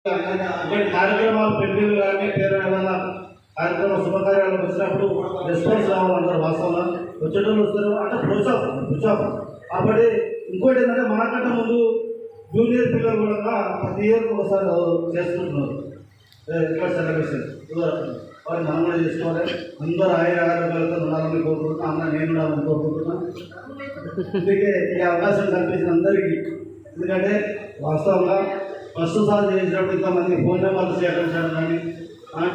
కార్యక్రమాలు పెళ్లిళ్ళు కానీ పేరు ఏమైనా కార్యక్రమం శుభకార్యాలకు వచ్చినప్పుడు రెస్పాన్స్ రావాలంటారు. వాస్తవంగా వచ్చేటప్పుడు వస్తారు అంటే ప్రోత్సాహం కాబట్టి ఇంకోటి ఏంటంటే మనకంటే ముందు జూనియర్ పిల్లలు కూడా ప్రతి ఇయర్ ఒకసారి చేస్తుంటున్నారు ఎట్లా సెలబ్రేషన్ వాళ్ళు మనం కూడా చేసుకోవాలి. అందరూ ఆరోగ్యాలతో ఉండాలని కోరుకుంటున్నాం. అన్న నేను ఉండాలని కోరుకుంటున్నాను. అందుకే ఈ అవకాశం కల్పించిన అందరికీ, ఎందుకంటే వాస్తవంగా ఫస్ట్ సార్ చేసినప్పుడు ఇంతమంది ఫోన్ నెంబర్లు సేకరించడం కానీ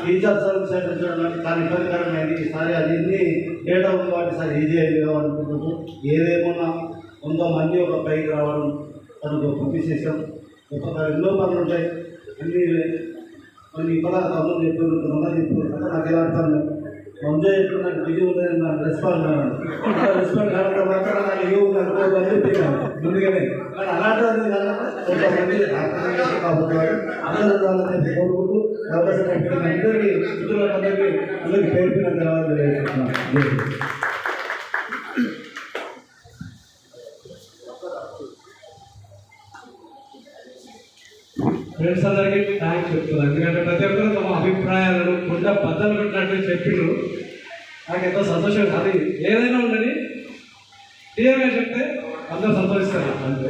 టీచర్ సర్వీస్ సేకరించడం కానీ చాలా ఇబ్బందికరమైంది. ఈసారి అన్ని డేటా ఉంది కాబట్టి సార్ ఈజీ అయింది కావాలనుకుంటున్నాను. ఏదేమన్నా 100 మంది ఒక పైకి రావడం తనకు గొప్ప విశేషం. గొప్ప ఎన్నో పనులు ఉంటాయి. అన్నీ కొన్ని పదార్థాలు చెప్తున్నారు. నాకు ఎలా అంటాను ముందే ఎప్పుడు నాకు బిజీ ఉండేది. నాకు రెస్పాండ్ కావడం మాత్రం నాకు ఇవి ముందుగానే అలాంటి కొంతమంది అందరూ కోరుకుంటూ అవకాశం అందరికీ అందరికీ పేర్కొన్న ధన్యవాదాలు. ఫ్రెండ్స్ అందరికీ థ్యాంక్స్ చెప్తున్నాను. ఎందుకంటే ప్రతి ఒక్కరు తమ అభిప్రాయాలను కొండ బద్దలు పెట్టినట్టు చెప్పిండ్రు. నాకు ఎంతో సంతోషం. అది ఏదైనా ఉండని క్లియర్గా చెప్తే అందరూ సంతోషిస్తారు. అంతే.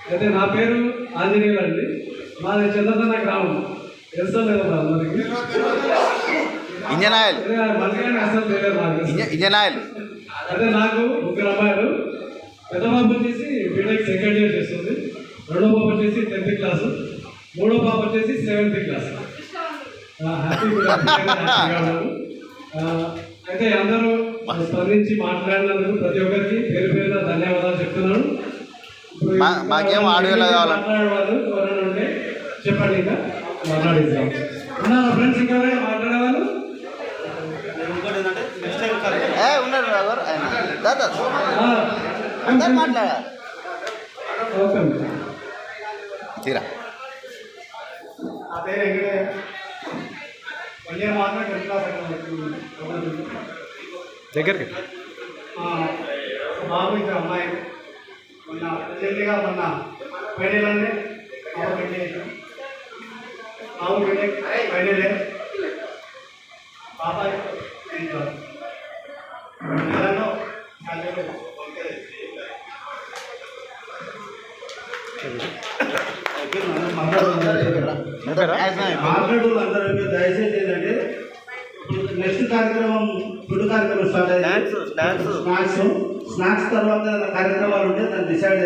అయితే నా పేరు ఆంజనేయులు అండి. మాది చంద్రన్న గ్రామం. తెలుసా లేదా అందరికి? అసలు తెలియదు. అయితే నాకు 3 అమ్మాయిలు. పెద్ద బాబు వచ్చేసి బీటెక్ సెకండ్ ఇయర్ చేస్తుంది. రెండో బాబు వచ్చేసి 10th క్లాసు. మూడో బాబు వచ్చేసి 7th క్లాస్. హ్యాపీగా అయితే అందరూ స్పందించి మాట్లాడినందుకు ప్రతి ఒక్కరికి పేరు పేరున ధన్యవాదాలు చెప్తున్నాను. మాకేం ఆడియోలో మాట్లాడేవాళ్ళు ఎవరైనా ఉంటే చెప్పండి. ఇంకా మాట్లాడిద్దాం. ఉన్నారా ఫ్రెండ్స్? ఇంకా మాట్లాడేవాళ్ళు తీరా ఆ పేరు ఎక్కడే 1 year మాత్రమే 10th క్లాస్ దగ్గరికి బాబు ఇంకా అమ్మాయి మొన్న రీసెంట్గా ఫైనల్ బాబు పెట్టేసాం. బాబు పెట్టే ఫైనల్ పాప నెలలో మాట్లాడు అందరూ దయచేసి ఏంటంటే నెక్స్ట్ కార్యక్రమం ఫుడ్ కార్యక్రమం స్టార్ట్ అయ్యింది. స్నాక్స్ తర్వాత కార్యక్రమాలు ఉంటే దాన్ని డిసైడ్